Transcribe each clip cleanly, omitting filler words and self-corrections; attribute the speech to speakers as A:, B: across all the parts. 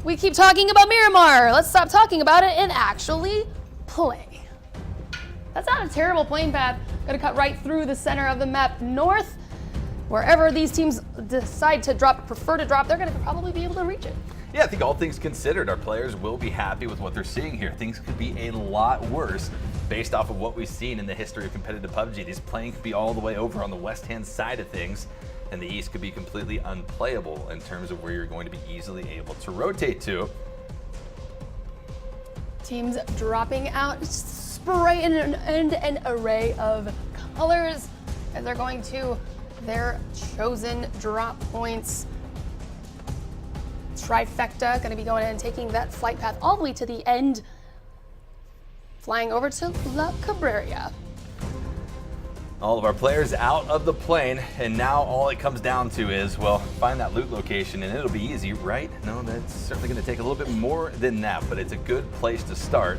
A: We keep talking about Miramar. Let's stop talking about it and actually play. That's not a terrible plane path. Gonna cut right through the center of the map north. Wherever these teams decide to prefer to drop, they're gonna probably be able to reach it.
B: Yeah, I think all things considered, our players will be happy with what they're seeing here. Things could be a lot worse based off of what we've seen in the history of competitive PUBG. These planes could be all the way over on the west-hand side of things, and the east could be completely unplayable in terms of where you're going to be easily able to rotate to.
A: Teams dropping out, spraying an array of colors as they're going to their chosen drop points. Trifecta going to be going in and taking that flight path all the way to the end, flying over to La Cabrera.
B: All of our players out of the plane, and now all it comes down to is, well, find that loot location, and it'll be easy, right? No, that's certainly going to take a little bit more than that, but it's a good place to start.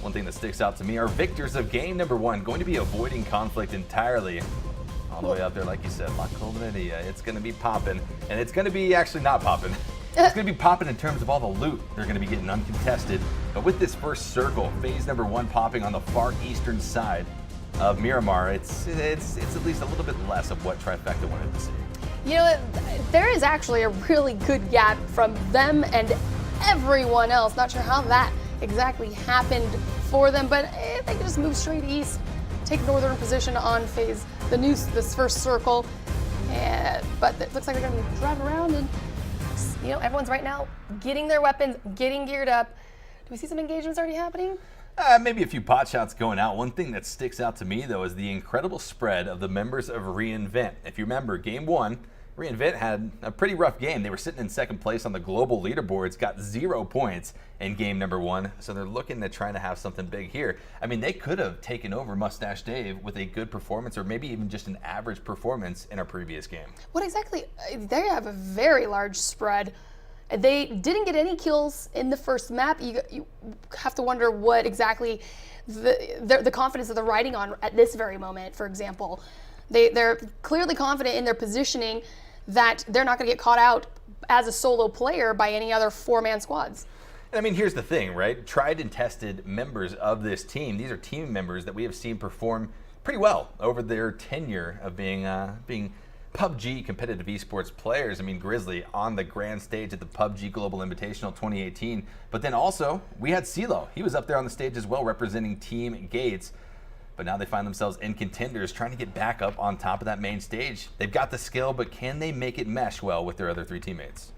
B: One thing that sticks out to me are victors of game number 1, going to be avoiding conflict entirely. All the way out there, like you said, La Cabrera, it's going to be popping, and it's going to be actually not popping. It's going to be popping in terms of all the loot they're going to be getting uncontested. But with this first circle, phase number 1 popping on the far eastern side of Miramar, it's at least a little bit less of what Trifecta wanted to see.
A: You know, there is actually a really good gap from them and everyone else. Not sure how that exactly happened for them, but they can just move straight east, take northern position on this first circle. But it looks like they're going to drive around and, you know, everyone's right now getting their weapons, getting geared up. Do we see some engagements already happening?
B: Maybe a few pot shots going out. One thing that sticks out to me, though, is the incredible spread of the members of reInvent. If you remember, game 1, reInvent had a pretty rough game. They were sitting in second place on the global leaderboards, got 0 points in game number 1, so they're looking to try to have something big here. I mean, they could have taken over Mustache Dave with a good performance, or maybe even just an average performance in our previous game.
A: What exactly? They have a very large spread. They didn't get any kills in the first map. You have to wonder what exactly the confidence that they're riding on at this very moment, for example. They're clearly confident in their positioning that they're not going to get caught out as a solo player by any other 4-man squads.
B: I mean, here's the thing, right? Tried and tested members of this team. These are team members that we have seen perform pretty well over their tenure of being PUBG competitive esports players. I mean, Grizzly on the grand stage at the PUBG Global Invitational 2018. But then also, we had CeeLo. He was up there on the stage as well, representing Team Gates. But now they find themselves in Contenders, trying to get back up on top of that main stage. They've got the skill, but can they make it mesh well with their other 3 teammates?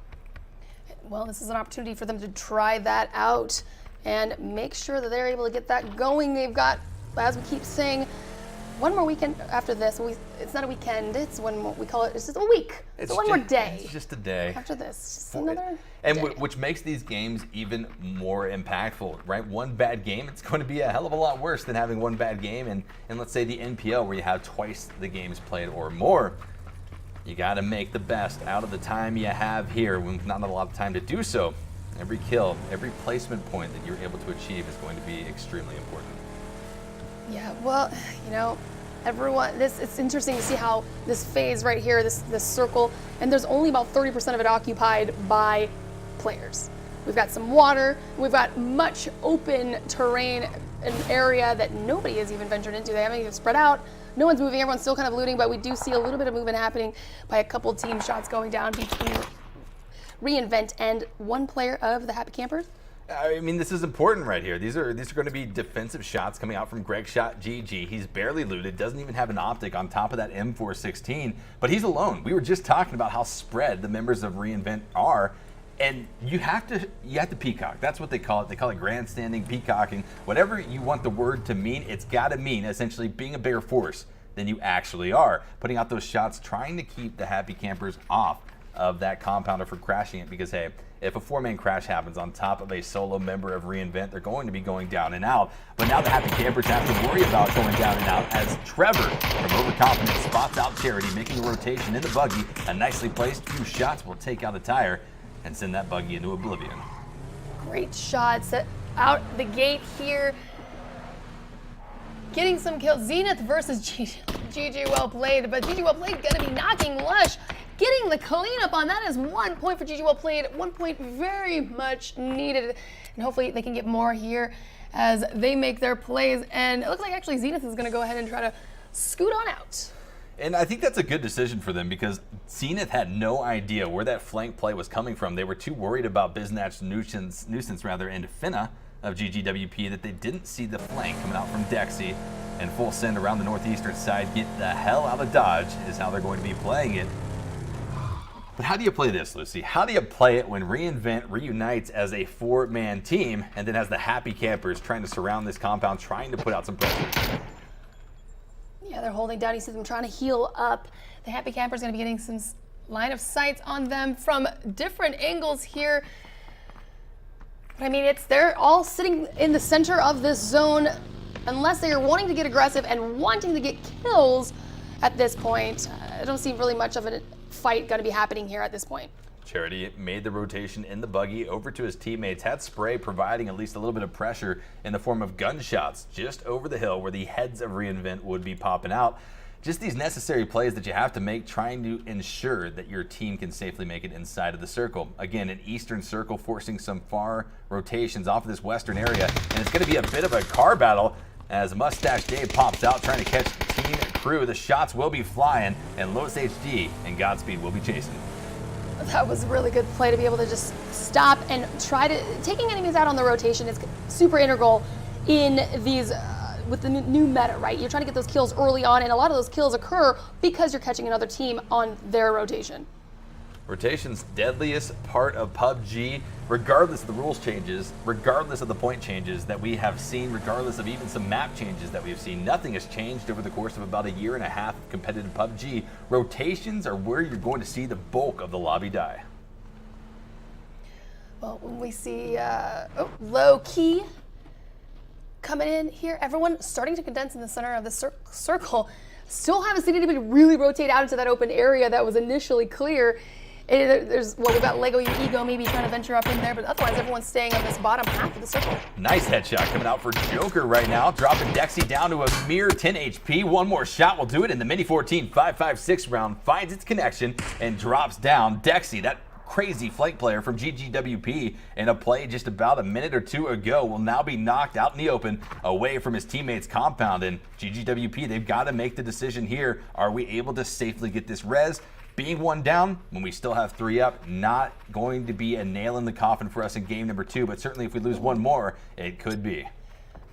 A: Well, this is an opportunity for them to try that out and make sure that they're able to get that going. They've got, as we keep saying, one more weekend after this. It's not a weekend, it's one more, we call it, it's just a week. It's one more day.
B: It's just a day.
A: After this, just another
B: and
A: day.
B: Which makes these games even more impactful, right? One bad game, it's going to be a hell of a lot worse than having one bad game. And let's say the NPL, where you have twice the games played or more. You got to make the best out of the time you have here, with not a lot of time to do so. Every kill, every placement point that you're able to achieve is going to be extremely important.
A: Yeah, well, you know, it's interesting to see how this phase right here, this circle, and there's only about 30% of it occupied by players. We've got some water, we've got much open terrain, an area that nobody has even ventured into. They haven't even spread out. No one's moving, everyone's still kind of looting, but we do see a little bit of movement happening by a couple team shots going down between reInvent and one player of the Happy Campers.
B: I mean, this is important right here. These are going to be defensive shots coming out from Greg Shot GG. He's barely looted, doesn't even have an optic on top of that M416, but he's alone. We were just talking about how spread the members of reInvent are, and you have to peacock. That's what they call it. They call it grandstanding, peacocking. Whatever you want the word to mean, it's got to mean essentially being a bigger force than you actually are. Putting out those shots, trying to keep the Happy Campers off of that compounder for crashing it, because hey, if a 4-man crash happens on top of a solo member of reInvent, they're going to be going down and out. But now the Happy Campers have to worry about going down and out, as Trevor from Overconfident spots out Charity, making a rotation in the buggy. A nicely placed few shots will take out a tire and send that buggy into oblivion.
A: Great shots out the gate here. Getting some kills. Zenith versus GG well played, but GG well played gonna be knocking Lush getting the cleanup on that is 1 point for GG. Well played. 1 point very much needed. And hopefully they can get more here as they make their plays. And it looks like actually Zenith is going to go ahead and try to scoot on out.
B: And I think that's a good decision for them because Zenith had no idea where that flank play was coming from. They were too worried about Biznatch Nuisance and Finna of GGWP that they didn't see the flank coming out from Dexy. And full send around the northeastern side. Get the hell out of Dodge is how they're going to be playing it. But how do you play this, Lucy? How do you play it when reInvent reunites as a 4-man team and then has the happy campers trying to surround this compound, trying to put out some pressure?
A: Yeah, they're holding down. You see them trying to heal up. The happy camper's going to be getting some line of sight on them from different angles here. But I mean, they're all sitting in the center of this zone. Unless they are wanting to get aggressive and wanting to get kills at this point, I don't see really much of a fight going to be happening here at this point.
B: Charity made the rotation in the buggy over to his teammates, had Spray providing at least a little bit of pressure in the form of gunshots just over the hill where the heads of reInvent would be popping out. Just these necessary plays that you have to make, trying to ensure that your team can safely make it inside of the circle. Again, an eastern circle forcing some far rotations off of this western area, and it's going to be a bit of a car battle as Mustache Dave pops out trying to catch Team Crew. The shots will be flying, and Lotus HD and Godspeed will be chasing.
A: That was a really good play to be able to just stop and try to taking enemies out on the rotation is super integral in these with the new meta, right? You're trying to get those kills early on, and a lot of those kills occur because you're catching another team on their rotation.
B: Rotation's deadliest part of PUBG, regardless of the rules changes, regardless of the point changes that we have seen, regardless of even some map changes that we've seen. Nothing has changed over the course of about a year and a half of competitive PUBG. Rotations are where you're going to see the bulk of the lobby die.
A: Well, when we see low key coming in here, everyone starting to condense in the center of the circle. Still haven't seen anybody really rotate out into that open area that was initially clear. We've got Lego Your Ego maybe trying to venture up in there, but otherwise everyone's staying on this bottom half of the circle.
B: Nice headshot coming out for Joker right now, dropping Dexy down to a mere 10 HP. One more shot will do it, and the Mini 14 5.56 round finds its connection and drops down. Dexy, that crazy flank player from GGWP in a play just about a minute or two ago, will now be knocked out in the open away from his teammates' compound. And GGWP, they've got to make the decision here. Are we able to safely get this res? Being one down when we still have 3 up, not going to be a nail in the coffin for us in game number 2, but certainly if we lose one more, it could be.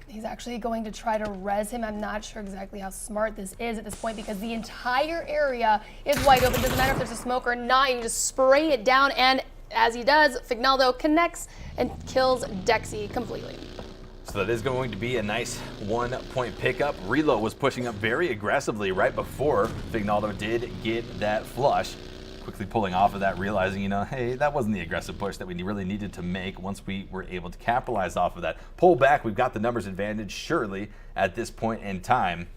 A: He's actually going to try to res him. I'm not sure exactly how smart this is at this point because the entire area is wide open. Doesn't matter if there's a smoke or not. You just spray it down, and as he does, Fignaldo connects and kills Dexy completely.
B: So that is going to be a nice 1-point pickup. Relo was pushing up very aggressively right before Fignaldo did get that flush. Quickly pulling off of that, realizing, hey, that wasn't the aggressive push that we really needed to make once we were able to capitalize off of that. Pull back, we've got the numbers advantage surely at this point in time.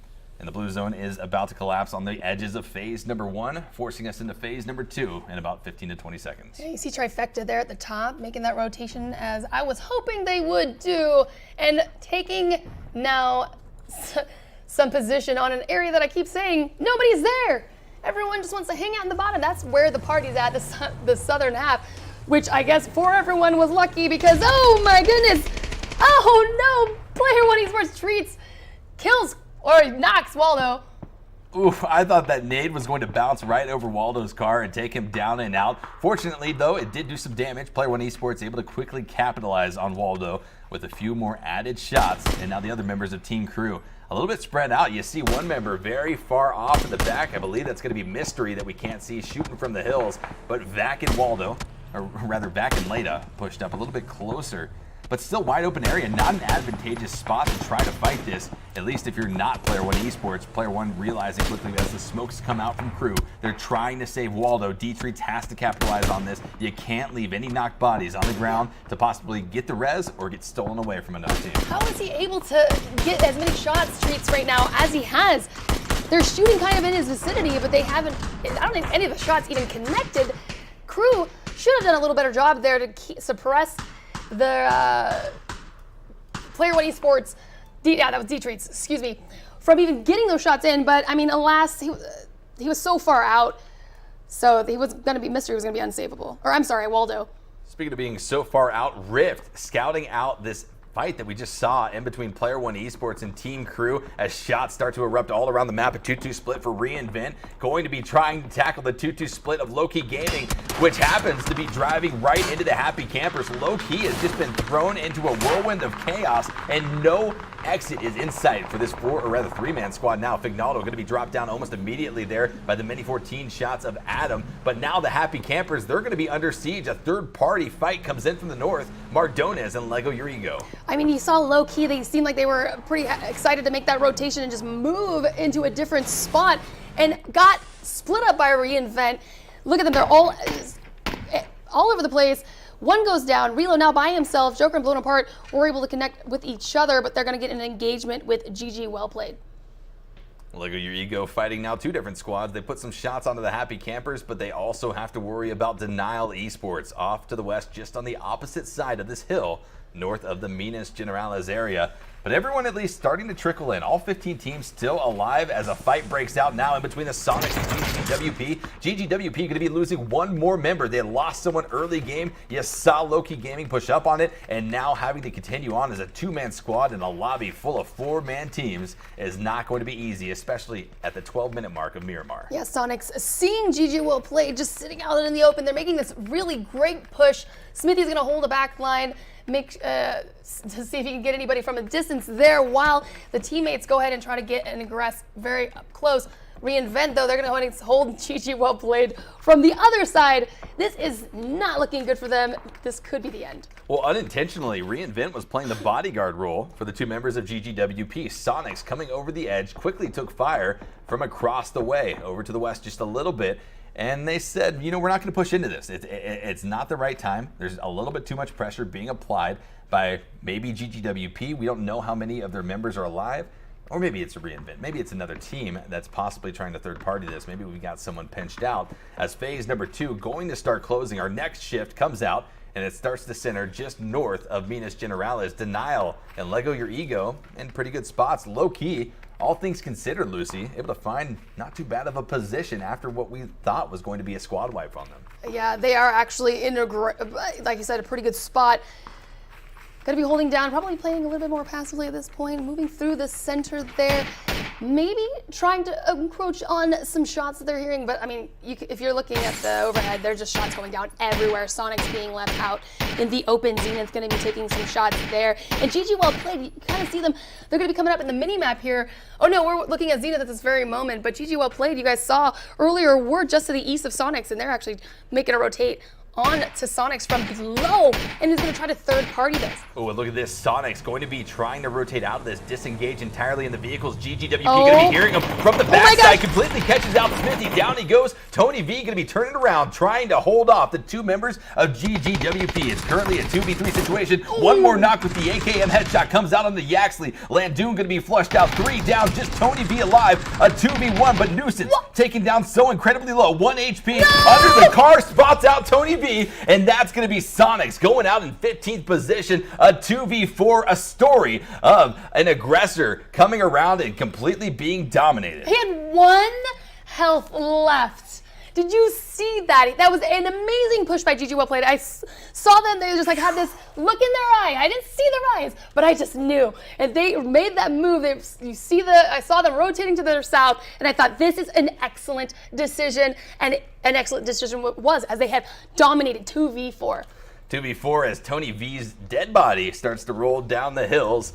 B: And the blue zone is about to collapse on the edges of phase number 1, forcing us into phase number 2 in about 15 to 20 seconds.
A: Yeah, you see Trifecta there at the top, making that rotation as I was hoping they would do, and taking now some position on an area that I keep saying, nobody's there. Everyone just wants to hang out in the bottom. That's where the party's at, the southern half, which I guess for everyone was lucky because, oh my goodness, oh no, Player One Esports treats, kills, or knocks Waldo.
B: Oof, I thought that nade was going to bounce right over Waldo's car and take him down and out. Fortunately, though, it did do some damage. Player One Esports able to quickly capitalize on Waldo with a few more added shots, and now the other members of Team Crew a little bit spread out. You see one member very far off in the back. I believe that's going to be Mystery that we can't see shooting from the hills, but Vac and Waldo, or rather Vac and Leda, pushed up a little bit closer. But still wide open area, not an advantageous spot to try to fight this, at least if you're not Player One Esports. Player One realizing quickly as the smokes come out from Crew, they're trying to save Waldo. D-Treats has to capitalize on this. You can't leave any knocked bodies on the ground to possibly get the res or get stolen away from another team.
A: How is he able to get as many shots, Treats, right now as he has? They're shooting kind of in his vicinity, but they haven't, I don't think any of the shots even connected. Crew should have done a little better job there to suppress the Player One Esports, that was D-Treats, excuse me, from even getting those shots in. But I mean, alas, he was so far out. So he was going to be, Mystery was going to be unsavable. Or I'm sorry, Waldo.
B: Speaking of being so far out, Rift scouting out this fight that we just saw in between Player One Esports and Team Crew as shots start to erupt all around the map. A 2-2 split for reInvent, going to be trying to tackle the 2-2 split of Low-Key Gaming, which happens to be driving right into the Happy Campers. Low-Key has just been thrown into a whirlwind of chaos, and no exit is in sight for this three-man squad now. Fignaldo going to be dropped down almost immediately there by the mini 14 shots of Adam, but now the Happy Campers, they're going to be under siege. A third-party fight comes in from the north. Mardones and Lego Your Ego.
A: I mean, you saw Low-Key, they seemed like they were pretty excited to make that rotation and just move into a different spot, and got split up by a reInvent. Look at them, they're all over the place. One goes down, Relo now by himself, Joker and Blown Apart were able to connect with each other, but they're going to get an engagement with GG Well Played.
B: Lego Your Ego fighting now two different squads. They put some shots onto the Happy Campers, but they also have to worry about Denial Esports off to the west, just on the opposite side of this hill, north of the Minas Generalis area. But everyone at least starting to trickle in. All 15 teams still alive as a fight breaks out now in between the Sonics and GGWP. GGWP going to be losing one more member. They had lost someone early game. You saw Low-Key Gaming push up on it, and now having to continue on as a two-man squad in a lobby full of four-man teams is not going to be easy, especially at the 12-minute mark of Miramar.
A: Yeah, Sonics seeing GG Well Played just sitting out in the open. They're making this really great push. Smithy's going to hold a back line, to see if he can get anybody from a distance there, while the teammates go ahead and try to get and aggress very up close. reInvent, though, they're going to go ahead and hold GG Well Played from the other side. This is not looking good for them. This could be the end.
B: Well, unintentionally, reInvent was playing the bodyguard role for the two members of GGWP. Sonics coming over the edge quickly took fire from across the way over to the west just a little bit. And they said, you know, we're not going to push into this. It's not the right time. There's a little bit too much pressure being applied by maybe GGWP. We don't know how many of their members are alive. Or maybe it's a reInvent. Maybe it's another team that's possibly trying to third party this. Maybe we got someone pinched out. As phase number 2 going to start closing, our next shift comes out, and it starts to center just north of Minas Generalis. Denial and Lego Your Ego in pretty good spots. Low-key, all things considered, Lucy, able to find not too bad of a position after what we thought was going to be a squad wipe on them.
A: Yeah, they are actually in, like you said, a pretty good spot. Going to be holding down, probably playing a little bit more passively at this point, moving through the center there, maybe trying to encroach on some shots that they're hearing, but I mean, if you're looking at the overhead, there's just shots going down everywhere. Sonic's being left out in the open. Zenith's going to be taking some shots there, and GG Well Played, you kind of see them, they're going to be coming up in the mini-map here. Oh no, we're looking at Zenith at this very moment, but GG Well Played, you guys saw earlier, we're just to the east of Sonics, and they're actually making a rotate on to Sonics from below, and is going to try to third party this.
B: Oh, and look at this. Sonics going to be trying to rotate out of this, disengage entirely in the vehicles. GGWP going to be hearing him from the backside, completely catches out Smithy. Down he goes. Tony V going to be turning around, trying to hold off the two members of GGWP. It's currently a 2v3 situation. Ooh. One more knock with the AKM headshot comes out on the Yaxley. Landoon going to be flushed out. 3 down, just Tony V alive. A 2v1, but Nuisance taken down so incredibly low. 1 HP under the car, spots out Tony V. And that's going to be Sonics going out in 15th position. A 2v4, a story of an aggressor coming around and completely being dominated.
A: He had 1 health left. Did you see that? That was an amazing push by GG Well Played. I saw them, they just like had this look in their eye. I didn't see their eyes, but I just knew. And they made that move. I saw them rotating to their south, and I thought this is an excellent decision, and an excellent decision was, as they had dominated 2v4.
B: 2v4 as Tony V's dead body starts to roll down the hills.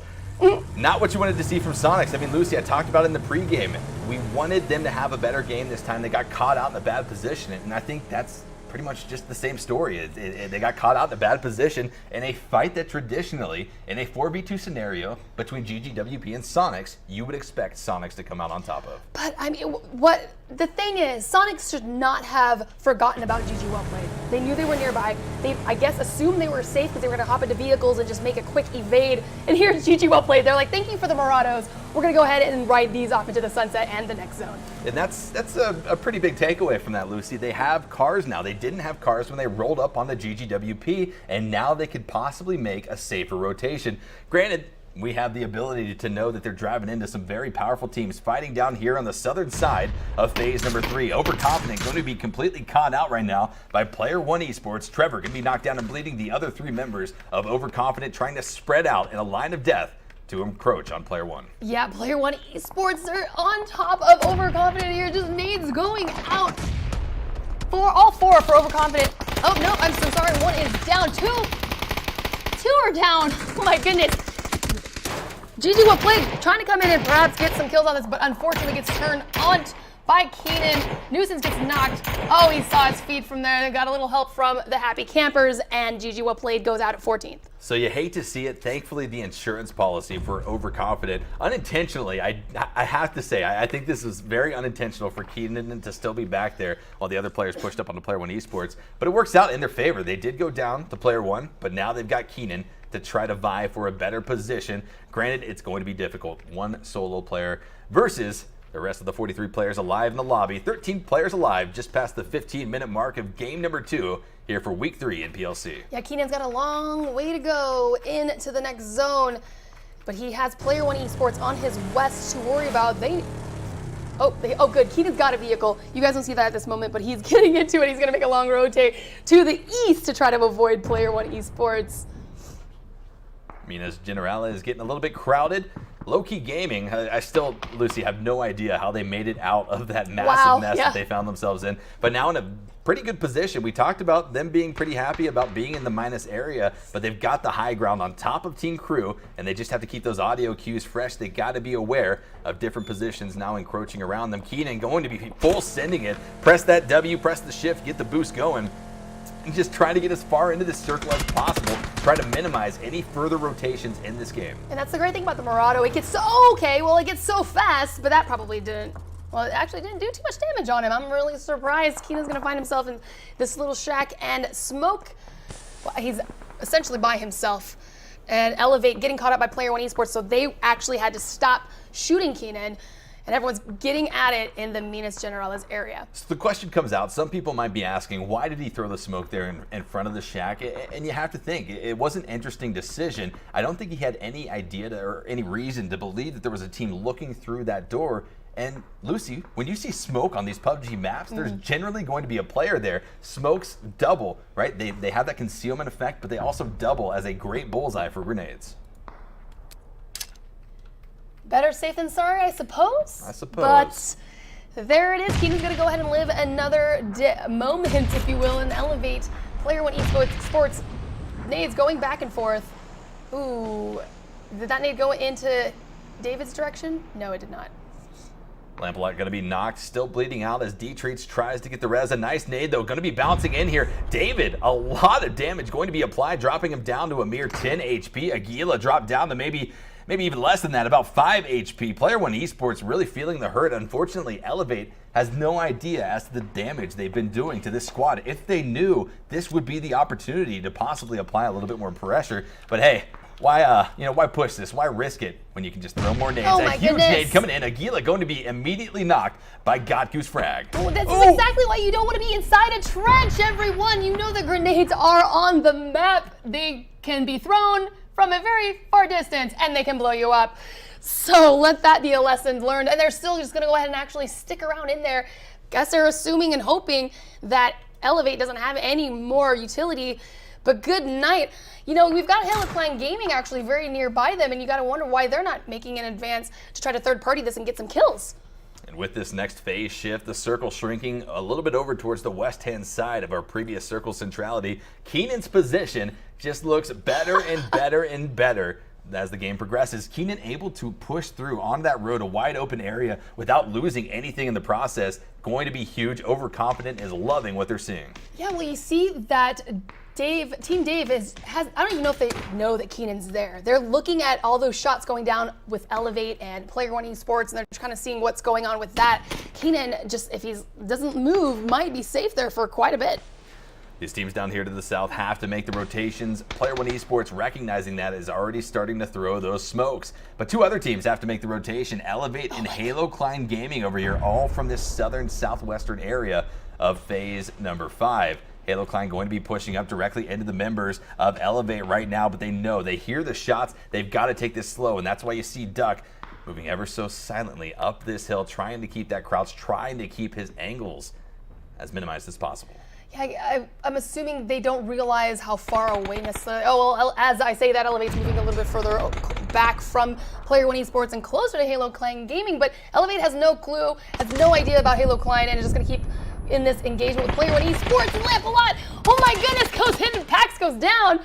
B: Not what you wanted to see from Sonics. I mean, Lucy, I talked about it in the pregame. We wanted them to have a better game this time. They got caught out in a bad position, and I think that's pretty much just the same story. They got caught out in a bad position in a fight that traditionally, in a 4v2 scenario between GGWP and Sonics, you would expect Sonics to come out on top of.
A: But I mean, the thing is, Sonics should not have forgotten about GG Well Played. They knew they were nearby. They, I guess, assumed they were safe because they were going to hop into vehicles and just make a quick evade. And here's GG Well Played. They're like, thank you for the Morados. We're going to go ahead and ride these off into the sunset and the next zone.
B: And that's a pretty big takeaway from that, Lucy. They have cars now. They didn't have cars when they rolled up on the GGWP, and now they could possibly make a safer rotation. Granted, we have the ability to know that they're driving into some very powerful teams fighting down here on the southern side of phase number 3. Overconfident going to be completely caught out right now by Player One Esports. Trevor going to be knocked down and bleeding. The other 3 members of Overconfident trying to spread out in a line of death to encroach on Player One.
A: Yeah, Player One Esports are on top of Overconfident here. Just nades going out. All four for Overconfident. Oh, no, I'm so sorry. One is down. Two are down. Oh, my goodness. GG What Played trying to come in and perhaps get some kills on this, but unfortunately gets turned on by Keenan. Nuisance gets knocked. Oh, he saw his feed from there. They got a little help from the Happy Campers, and GG What Played goes out at 14th.
B: So you hate to see it. Thankfully, the insurance policy for Overconfident, unintentionally, I have to say, I think this was very unintentional for Keenan to still be back there while the other players pushed up on the Player One Esports. But it works out in their favor. They did go down to Player One, but now they've got Keenan to try to vie for a better position. Granted, it's going to be difficult. One solo player versus the rest of the 43 players alive in the lobby. 13 players alive, just past the 15-minute mark of game number 2 here for week 3 in PLC.
A: Yeah, Keenan's got a long way to go into the next zone, but he has Player One Esports on his west to worry about. Oh, good. Keenan's got a vehicle. You guys don't see that at this moment, but he's getting into it. He's going to make a long rotate to the east to try to avoid Player One Esports.
B: Minas Generale is getting a little bit crowded. Low-key gaming, I still, Lucy, have no idea how they made it out of that massive mess that they found themselves in. But now in a pretty good position. We talked about them being pretty happy about being in the minus area, but they've got the high ground on top of Team Crew, and they just have to keep those audio cues fresh. They got to be aware of different positions now encroaching around them. Keenan going to be full sending it. Press that W, press the shift, get the boost going. And just try to get as far into this circle as possible. Try to minimize any further rotations in this game.
A: And that's the great thing about the Murado. It gets so, it gets so fast, but that probably didn't, it actually didn't do too much damage on him. I'm really surprised Keenan's gonna find himself in this little shack and smoke. Well, he's essentially by himself. And Elevate getting caught up by Player One Esports, so they actually had to stop shooting Keenan. And everyone's getting at it in the Minas Generales area.
B: So the question comes out, some people might be asking, why did he throw the smoke there in front of the shack? And you have to think, it was an interesting decision. I don't think he had any idea or any reason to believe that there was a team looking through that door. And Lucy, when you see smoke on these PUBG maps, there's generally going to be a player there. Smokes double, right? They have that concealment effect, but they also double as a great bullseye for grenades.
A: Better safe than sorry, I suppose. But there it is. Keenan's going to go ahead and live another moment, if you will, and Elevate. Player One Esports nades going back and forth. Ooh, did that nade go into David's direction? No, it did not.
B: Lampalot going to be knocked, still bleeding out as D-Treats tries to get the res. A nice nade, though, going to be bouncing in here. David, a lot of damage going to be applied, dropping him down to a mere 10 HP. Aguila dropped down to maybe even less than that, about 5 HP. Player One Esports really feeling the hurt. Unfortunately, Elevate has no idea as to the damage they've been doing to this squad. If they knew, this would be the opportunity to possibly apply a little bit more pressure. But hey, why push this? Why risk it when you can just throw more nades?
A: Oh my
B: huge
A: goodness.
B: nade coming in. Aguila going to be immediately knocked by Gotku's frag.
A: Oh, this is exactly why you don't want to be inside a trench, everyone. You know the grenades are on the map. They can be thrown from a very far distance, and they can blow you up. So let that be a lesson learned. And they're still just gonna go ahead and actually stick around in there. Guess they're assuming and hoping that Elevate doesn't have any more utility, but good night. You know, we've got Helicline Gaming actually very nearby them, and you gotta wonder why they're not making an advance to try to third party this and get some kills.
B: And with this next phase shift, the circle shrinking a little bit over towards the west-hand side of our previous circle centrality, Keenan's position just looks better and better and better as the game progresses. Keenan able to push through on that road, a wide open area, without losing anything in the process. Going to be huge. Overconfident is loving what they're seeing.
A: Yeah, well, you see that Team Dave has, I don't even know if they know that Keenan's there. They're looking at all those shots going down with Elevate and Player One Esports, and they're just kind of seeing what's going on with that. Keenan, just if he doesn't move, might be safe there for quite a bit.
B: These teams down here to the south have to make the rotations. Player One Esports, recognizing that, is already starting to throw those smokes. But two other teams have to make the rotation. Elevate and Helicline Gaming over here, all from this southern southwestern area of phase number 5. Halo Klein going to be pushing up directly into the members of Elevate right now, but they hear the shots. They've got to take this slow, and that's why you see Duck moving ever so silently up this hill, trying to keep that crouch, trying to keep his angles as minimized as possible.
A: Yeah, I'm assuming they don't realize how far away necessarily. Oh, well, as I say that, Elevate's moving a little bit further back from Player One Esports and closer to Halo Klein Gaming, but Elevate has no clue, has no idea about Halo Klein, and is just going to keep in this engagement with Player One Esports. Lamp-a-Lot, oh my goodness, goes in and Pax goes down.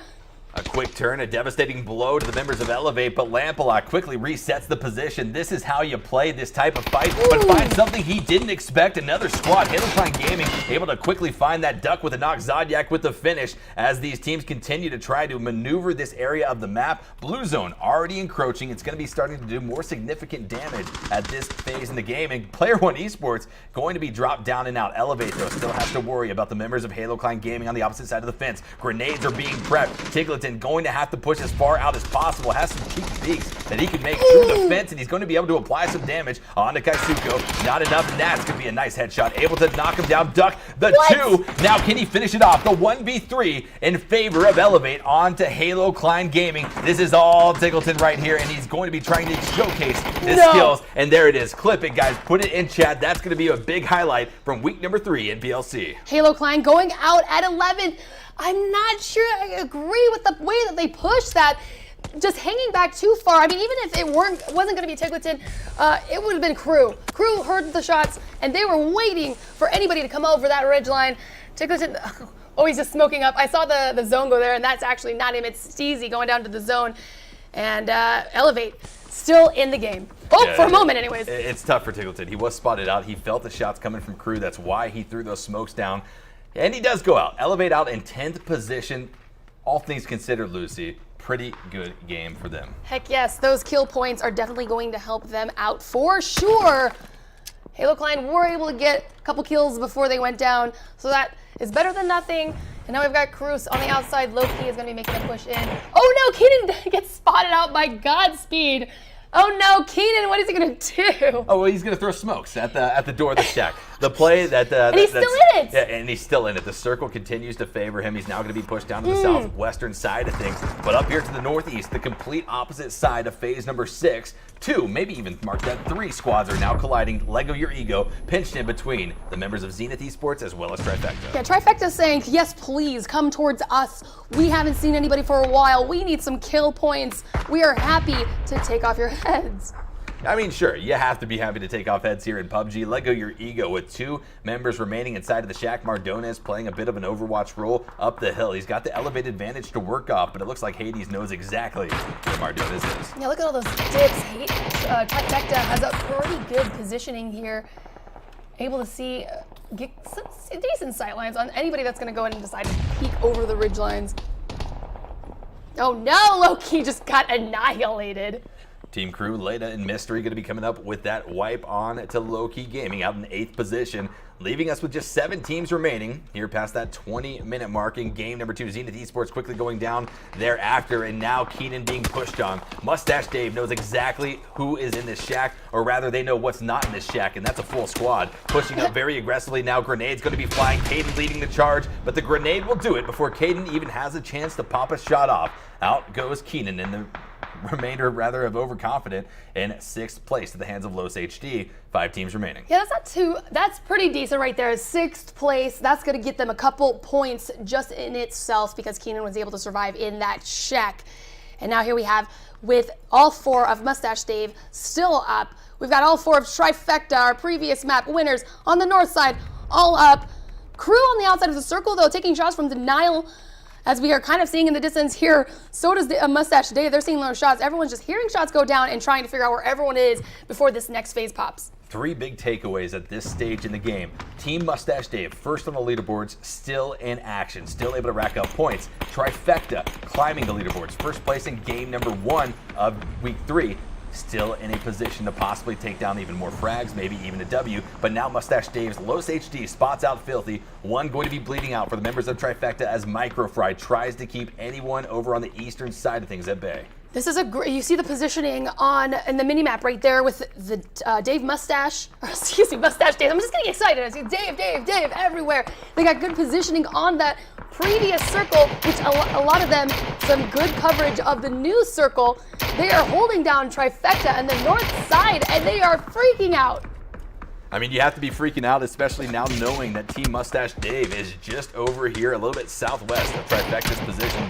B: A quick turn, a devastating blow to the members of Elevate, but Lamp-a-Lot quickly resets the position. This is how you play this type of fight, but find something he didn't expect. Another squad, Halo Klein Gaming, able to quickly find that Duck with a knock, Zodiac with the finish as these teams continue to try to maneuver this area of the map. Blue Zone already encroaching. It's going to be starting to do more significant damage at this phase in the game, and Player One Esports going to be dropped down and out. Elevate, though, still has to worry about the members of Halo Klein Gaming on the opposite side of the fence. Grenades are being prepped. Tigleton going to have to push as far out as possible. Has some cheeky peeks that he can make through the fence, and he's going to be able to apply some damage onto Kaisuko. Not enough, and that's going to be a nice headshot. Able to knock him down. Duck the 2. Now can he finish it off? The 1v3 in favor of Elevate onto Halo Klein Gaming. This is all Tigleton right here, and he's going to be trying to showcase his skills. And there it is. Clip it, guys. Put it in chat. That's going to be a big highlight from week number 3 in PLC.
A: Halo Klein going out at 11. I'm not sure I agree with the way that they pushed that. Just hanging back too far. I mean, even if it wasn't going to be Tigleton, it would have been Crew. Crew heard the shots, and they were waiting for anybody to come over that ridge line. Tigleton, oh, he's just smoking up. I saw the zone go there, and that's actually not him. It's Steezy going down to the zone. And Elevate still in the game. Oh, yeah, for a moment anyways.
B: It's tough for Tigleton. He was spotted out. He felt the shots coming from Crew. That's why he threw those smokes down. And he does go out. Elevate out in 10th position. All things considered, Lucy, pretty good game for them.
A: Heck yes, those kill points are definitely going to help them out for sure. Halo Klein were able to get a couple kills before they went down, so that is better than nothing. And now we've got Cruz on the outside. Loki is going to be making a push in. Oh no, Keenan gets spotted out by Godspeed. Oh no, Keenan, what is he gonna do?
B: Oh, well, he's gonna throw smokes at the door of the shack. The play that
A: and he's still in it.
B: Yeah, and he's still in it. The circle continues to favor him. He's now gonna be pushed down to the southwestern side of things. But up here to the northeast, the complete opposite side of phase number 6, 2, maybe even mark that 3 squads are now colliding. Lego your ego, pinched in between the members of Zenith Esports as well as Trifecta.
A: Yeah, Trifecta's saying, yes, please come towards us. We haven't seen anybody for a while. We need some kill points. We are happy to take off your heads.
B: I mean, sure, you have to be happy to take off heads here in PUBG. Lego your ego with 2 members remaining inside of the shack. Mardones playing a bit of an Overwatch role up the hill. He's got the elevated advantage to work off, but it looks like Hades knows exactly where Mardones is.
A: Yeah, look at all those dips. Trifecta has a pretty good positioning here. Able to see, get some decent sight lines on anybody that's going to go in and decide to peek over the ridge lines. Oh no, Loki just got annihilated.
B: Team Crew, Leda, and Mystery going to be coming up with that wipe on to Loki Gaming out in 8th position, leaving us with just 7 teams remaining here past that 20-minute mark in game number 2. Zenith Esports quickly going down thereafter, and now Keenan being pushed on. Mustache Dave knows exactly who is in this shack, or rather they know what's not in this shack, and that's a full squad. Pushing up very aggressively now. Grenade's going to be flying. Caden leading the charge, but the grenade will do it before Caden even has a chance to pop a shot off. Out goes Keenan, and the remainder rather of Overconfident in 6th place at the hands of Los HD. 5 teams remaining.
A: Yeah, that's pretty decent right there. 6th place, that's gonna get them a couple points just in itself because Keenan was able to survive in that shack. And now here we have, with all 4 of Mustache Dave still up, we've got all 4 of Trifecta, our previous map winners, on the north side, all up. Crew on the outside of the circle though, taking shots from Denial. As we are kind of seeing in the distance here, so does the Mustache Dave. They're seeing those shots. Everyone's just hearing shots go down and trying to figure out where everyone is before this next phase pops.
B: 3 big takeaways at this stage in the game. Team Mustache Dave, first on the leaderboards, still in action, still able to rack up points. Trifecta climbing the leaderboards, first place in game number 1 of week 3. Still in a position to possibly take down even more frags, maybe even a W. But now Mustache Dave's Los HD spots out Filthy. 1 going to be bleeding out for the members of Trifecta as Microfry tries to keep anyone over on the eastern side of things at bay.
A: This is you see the positioning in the mini map right there with the Dave Mustache, or excuse me, Mustache Dave. I'm just getting excited. I see Dave everywhere. They got good positioning on that previous circle, which a lot of them, some good coverage of the new circle. They are holding down Trifecta and the north side, and they are freaking out.
B: I mean, you have to be freaking out, especially now knowing that Team Mustache Dave is just over here, a little bit southwest of Trifecta's position.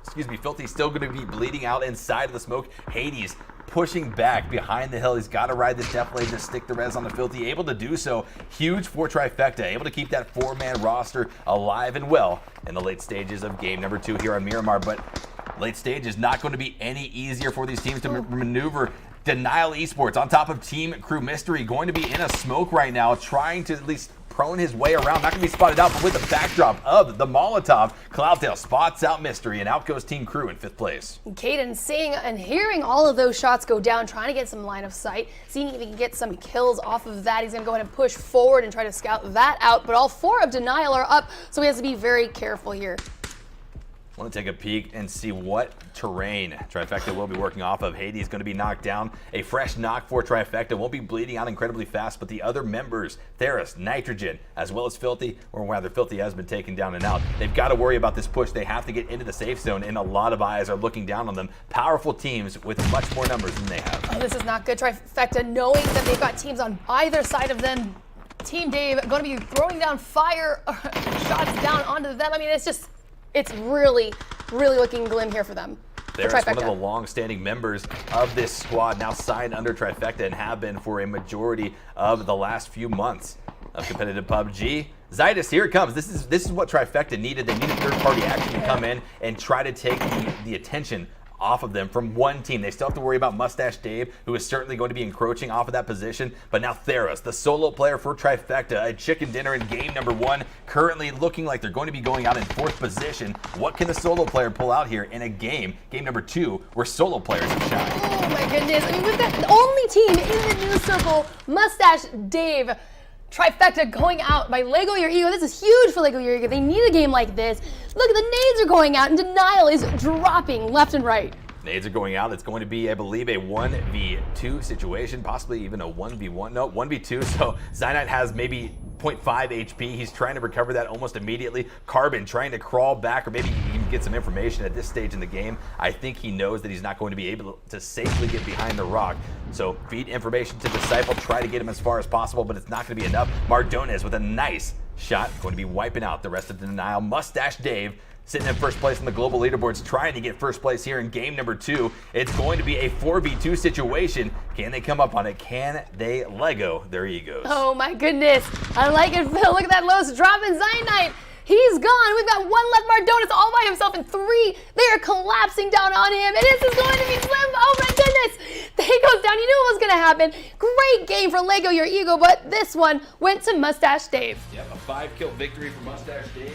B: Excuse me, Filthy's still going to be bleeding out inside of the smoke. Hades pushing back behind the hill. He's got to ride this Death Blade to stick the res on the Filthy. Able to do so. Huge for Trifecta. Able to keep that 4-man roster alive and well in the late stages of game number 2 here on Miramar. But late stage is not going to be any easier for these teams to maneuver. Denial Esports on top of Team Crew Mystery going to be in a smoke right now, trying to at least prone his way around. Not going to be spotted out, but with the backdrop of the Molotov, Cloudtail spots out Mystery, and out goes Team Crew in 5th place.
A: Caden seeing and hearing all of those shots go down, trying to get some line of sight, seeing if he can get some kills off of that. He's going to go ahead and push forward and try to scout that out, but all 4 of Denial are up, so he has to be very careful here.
B: I want to take a peek and see what terrain Trifecta will be working off of. Hades going to be knocked down. A fresh knock for Trifecta. Won't be bleeding out incredibly fast, but the other members, Theris, Nitrogen, as well as Filthy, or rather Filthy has been taken down and out. They've got to worry about this push. They have to get into the safe zone, and a lot of eyes are looking down on them. Powerful teams with much more numbers than they have.
A: Oh, this is not good. Trifecta knowing that they've got teams on either side of them. Team Dave going to be throwing down fire shots down onto them. I mean, it's really looking glim here for them.
B: There's one of the long-standing members of this squad, now signed under Trifecta and have been for a majority of the last few months of competitive PUBG. Zydus, here it comes. This is what Trifecta needed. They needed third-party action to come in and try to take the attention off of them from one team. They still have to worry about Mustache Dave, who is certainly going to be encroaching off of that position. But now Theris, the solo player for Trifecta, a chicken dinner in game number 1, currently looking like they're going to be going out in 4th position. What can the solo player pull out here in a game number 2, where solo players have shined?
A: Oh my goodness. I mean, we've got the only team in the new circle, Mustache Dave. Trifecta going out by Lego Your Ego. This is huge for Lego Your Ego. They need a game like this. Look, the nades are going out, and Denial is dropping left and right.
B: Nades are going out. It's going to be, I believe, a 1v2 situation, possibly even a 1v1. No, 1v2. So Zynite has maybe 0.5 HP. He's trying to recover that almost immediately. Carbon trying to crawl back, or maybe he can get some information at this stage in the game. I think he knows that he's not going to be able to safely get behind the rock. So feed information to Disciple, try to get him as far as possible, but it's not going to be enough. Mardones with a nice shot, going to be wiping out the rest of the Denial. Mustache Dave sitting in 1st place on the global leaderboards, trying to get 1st place here in game number 2. It's going to be a 4v2 situation. Can they come up on it? Can they Lego their egos?
A: Oh my goodness. I like it, Phil. Look at that Los dropping Zynite. He's gone. We've got 1 left. Mardones all by himself, and 3. They are collapsing down on him, and this is going to be slim. Oh my goodness. He goes down. You knew it was going to happen. Great game for Lego Your Ego, but this one went to Mustache Dave.
B: Yep, a 5-kill victory for Mustache Dave.